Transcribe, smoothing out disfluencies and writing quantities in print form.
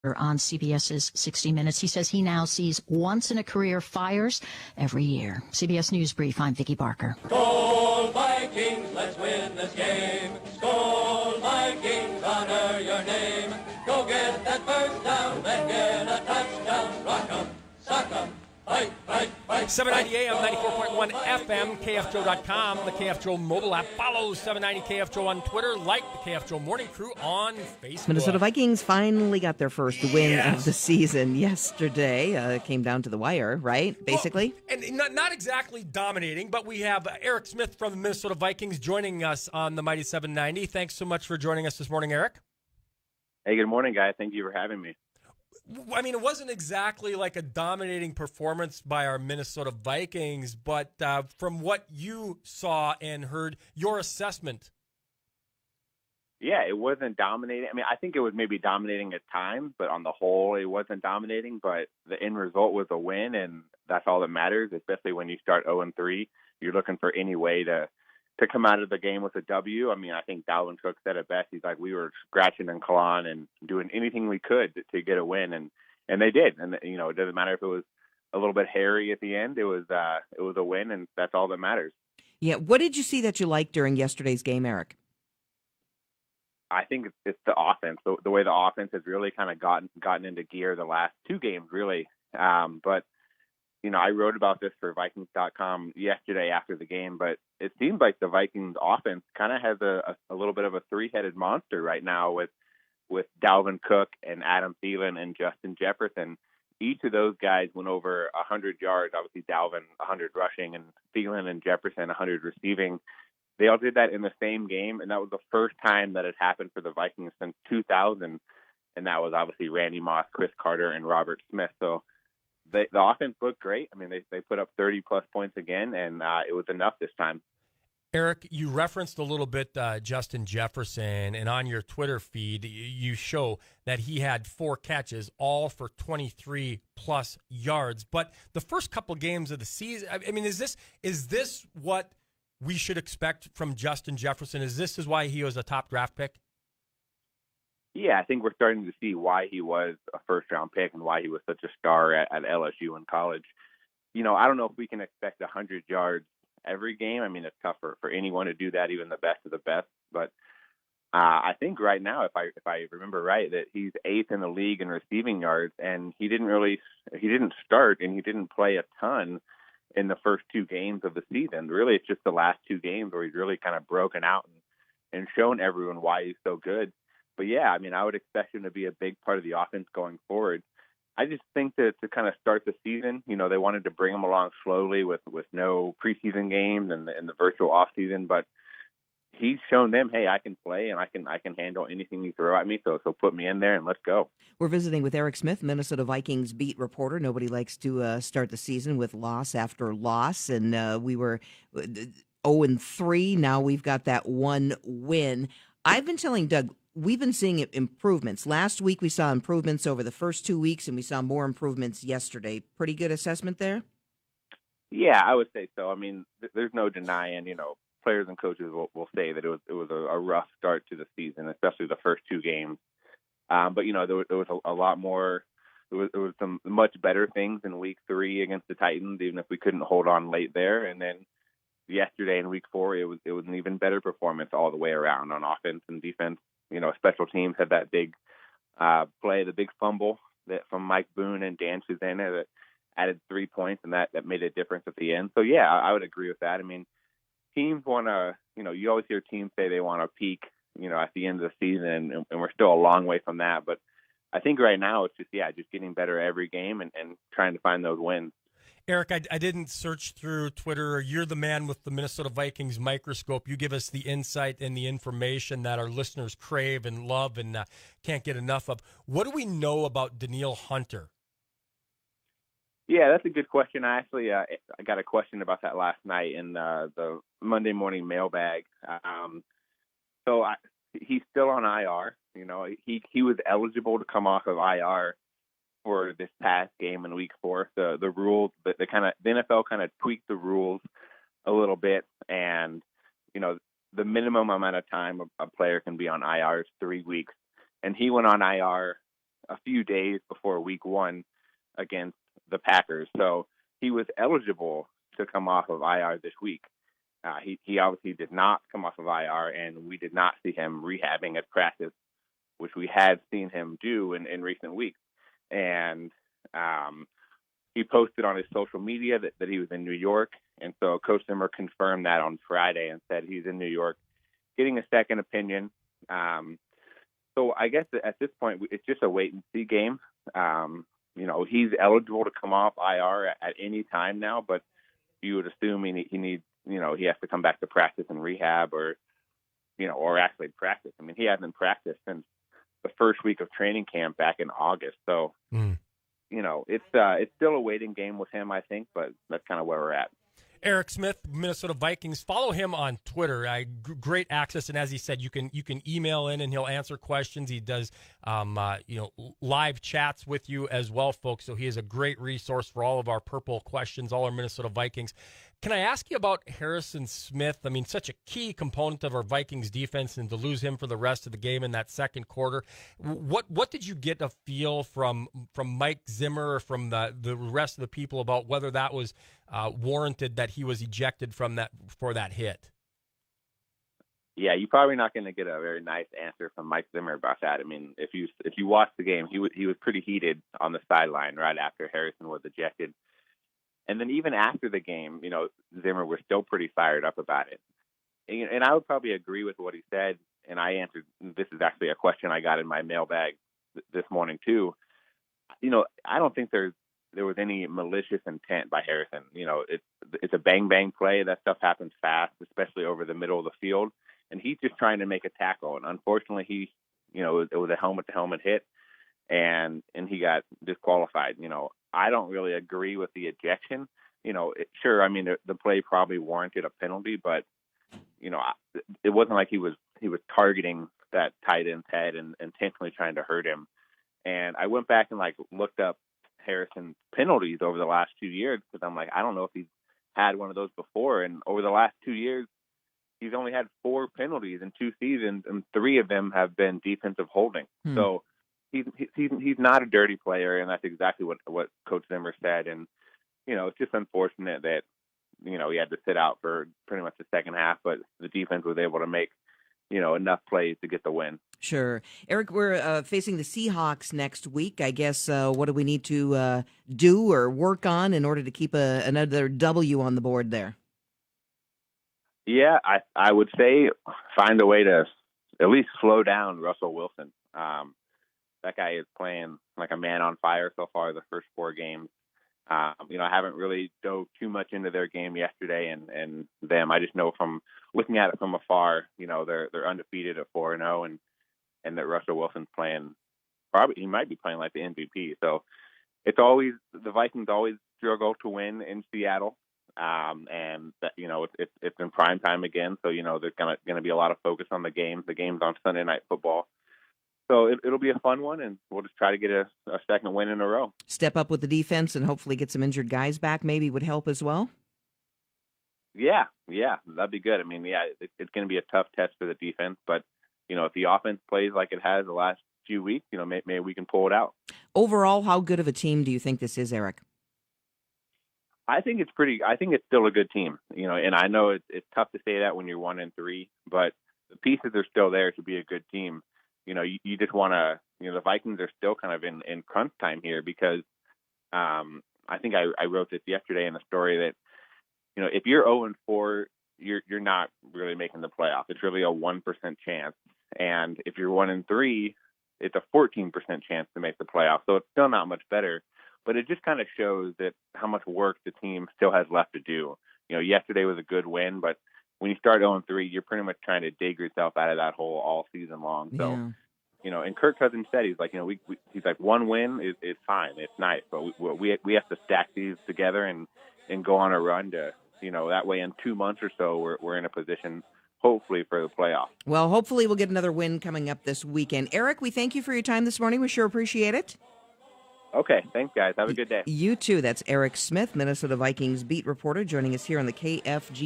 on CBS's 60 Minutes. He says he now sees once-in-a-career fires every year. CBS News Brief, I'm Vicki Barker. Skol Vikings, let's win this game. Skol Vikings, honor your name. Go get that first down, then get a touchdown. Rock 'em, sock 'em, fight, fight, fight. 790 AM, 94.1 FM, KFGO.com, the KFGO mobile app. Follow 790 KFGO on Twitter. Like the KFGO Morning Crew on Facebook. Minnesota Vikings finally got their first win of the season yesterday. Came down to the wire, right? Basically. Well, and not exactly dominating, but we have Eric Smith from the Minnesota Vikings joining us on the Mighty 790. Thanks so much for joining us this morning, Eric. Hey, good morning, guys. Thank you for having me. I mean, it wasn't exactly like a dominating performance by our Minnesota Vikings, but from what you saw and heard, your assessment. Yeah, it wasn't dominating. I mean, I think it was maybe dominating at times, but on the whole, it wasn't dominating. But the end result was a win, and that's all that matters, especially when you start 0-3. You're looking for any way to come out of the game with a W. I mean, I think Dalvin Cook said it best. He's like, we were scratching and clawing and doing anything we could to get a win, and they did. And it doesn't matter if it was a little bit hairy at the end. It was a win, and that's all that matters. Yeah. What did you see that you liked during yesterday's game, Eric? I think it's the offense. The way the offense has really kind of gotten into gear the last two games, really. But I wrote about this for Vikings.com yesterday after the game, but it seems like the Vikings offense kind of has a little bit of a three-headed monster right now with Dalvin Cook and Adam Thielen and Justin Jefferson. Each of those guys went over 100 yards. Obviously, Dalvin 100 rushing and Thielen and Jefferson 100 receiving. They all did that in the same game, and that was the first time that it happened for the Vikings since 2000, and that was obviously Randy Moss, Chris Carter, and Robert Smith. So the offense looked great. I mean, they put up 30-plus points again, and it was enough this time. Eric, you referenced a little bit Justin Jefferson, and on your Twitter feed, you show that he had 4 catches, all for 23-plus yards. But the first couple games of the season, I mean, is this what we should expect from Justin Jefferson? Is why he was a top draft pick? Yeah, I think we're starting to see why he was a first-round pick and why he was such a star at LSU in college. I don't know if we can expect 100 yards every game. I mean, it's tougher for anyone to do that, even the best of the best. But I think right now, if I remember right, that he's 8th in the league in receiving yards, and he didn't start and he didn't play a ton in the first 2 games of the season. Really, it's just the last 2 games where he's really kind of broken out and shown everyone why he's so good. But yeah, I mean, I would expect him to be a big part of the offense going forward. I just think that to kind of start the season, they wanted to bring him along slowly with no preseason games and the virtual off season, but he's shown them, hey, I can play and I can handle anything you throw at me. So put me in there and let's go. We're visiting with Eric Smith, Minnesota Vikings beat reporter. Nobody likes to start the season with loss after loss, and we were 0-3. Now we've got that 1 win. I've been telling Doug, we've been seeing improvements. Last week we saw improvements over the first 2 weeks, and we saw more improvements yesterday. Pretty good assessment there? Yeah, I would say so. I mean, there's no denying, players and coaches will say that it was a rough start to the season, especially the first 2 games. But there was a lot more. There was some much better things in week 3 against the Titans, even if we couldn't hold on late there. And then yesterday in week 4, it was an even better performance all the way around on offense and defense. Special teams had that big play, the big fumble from Mike Boone and Dan Shazana that added 3 points, and that made a difference at the end. So yeah, I would agree with that. I mean, teams want to, you always hear teams say they want to peak, at the end of the season, and we're still a long way from that. But I think right now it's just getting better every game and trying to find those wins. Eric, I didn't search through Twitter. You're the man with the Minnesota Vikings microscope. You give us the insight and the information that our listeners crave and love and can't get enough of. What do we know about Danielle Hunter? Yeah, that's a good question. I actually I got a question about that last night in the Monday morning mailbag. He's still on IR. He was eligible to come off of IR for this past game in week 4. The rules, the NFL kind of tweaked the rules a little bit, and the minimum amount of time a player can be on IR is 3 weeks, and he went on IR a few days before week 1 against the Packers. So he was eligible to come off of IR this week. He obviously did not come off of IR, and we did not see him rehabbing at practice, which we had seen him do in recent weeks. And he posted on his social media that he was in New York. And so Coach Zimmer confirmed that on Friday and said he's in New York getting a second opinion. So I guess at this point, it's just a wait-and-see game. He's eligible to come off IR at any time now, but you would assume he needs, he has to come back to practice and rehab or actually practice. I mean, he hasn't practiced since the first week of training camp back in August. So, it's still a waiting game with him, I think, but that's kind of where we're at. Eric Smith, Minnesota Vikings. Follow him on Twitter. Great access, and as he said, you can email in and he'll answer questions. He does live chats with you as well, folks. So he is a great resource for all of our purple questions, all our Minnesota Vikings. Can I ask you about Harrison Smith? I mean, such a key component of our Vikings defense, and to lose him for the rest of the game in that second quarter. What did you get a feel from Mike Zimmer or from the rest of the people about whether that was warranted that he was ejected for that hit? Yeah, you're probably not going to get a very nice answer from Mike Zimmer about that. I mean, if you watch the game, he was pretty heated on the sideline right after Harrison was ejected. And then even after the game, Zimmer was still pretty fired up about it. And I would probably agree with what he said. And I answered, this is actually a question I got in my mailbag this morning too. I don't think there was any malicious intent by Harrison. It's a bang play. That stuff happens fast, especially over the middle of the field. And he's just trying to make a tackle. And unfortunately, it was a helmet-to-helmet hit, and he got disqualified. I don't really agree with the ejection. Sure, I mean, the play probably warranted a penalty, but, it wasn't like he was targeting that tight end's head and intentionally trying to hurt him. And I went back and looked up Harrison's penalties over the last 2 years because I'm like, I don't know if he's had one of those before. And over the last 2 years, he's only had 4 penalties in 2 seasons, and 3 of them have been defensive holding. So he's not a dirty player, and that's exactly what Coach Zimmer said. And it's just unfortunate that he had to sit out for pretty much the second half, but the defense was able to make enough plays to get the win. Sure. Eric, we're facing the Seahawks next week. I guess what do we need to do or work on in order to keep another W on the board there? Yeah, I would say find a way to at least slow down Russell Wilson. That guy is playing like a man on fire so far the first 4 games. I haven't really dove too much into their game yesterday and them. I just know from looking at it from afar, they're undefeated at 4-0 and that Russell Wilson's playing, he might be playing like the MVP. So it's always, the Vikings always struggle to win in Seattle. And that, it's in prime time again. So, there's going to be a lot of focus on the games. The game's on Sunday Night Football. So it'll be a fun one, and we'll just try to get a second win in a row. Step up with the defense and hopefully get some injured guys back maybe would help as well? Yeah, that'd be good. I mean, it's going to be a tough test for the defense, but, if the offense plays like it has the last few weeks, maybe we can pull it out. Overall, how good of a team do you think this is, Eric? I think it's still a good team, and I know it's tough to say that when you're 1-3, but the pieces are still there to be a good team. You just want to, the Vikings are still kind of in crunch time here because I think I wrote this yesterday in a story that, if you're 0-4, you're not really making the playoffs. It's really a 1% chance. And if you're 1-3, it's a 14% chance to make the playoffs. So it's still not much better. But it just kind of shows that how much work the team still has left to do. Yesterday was a good win, but when you start 0-3, you're pretty much trying to dig yourself out of that hole all season long. So, and Kirk Cousins said, he's like, he's like, one win is fine. It's nice. But we have to stack these together and go on a run to, that way in 2 months or so, we're in a position hopefully for the playoffs. Well, hopefully we'll get another win coming up this weekend. Eric, we thank you for your time this morning. We sure appreciate it. Okay, thanks, guys. Have a good day. You too. That's Eric Smith, Minnesota Vikings beat reporter, joining us here on the KFGO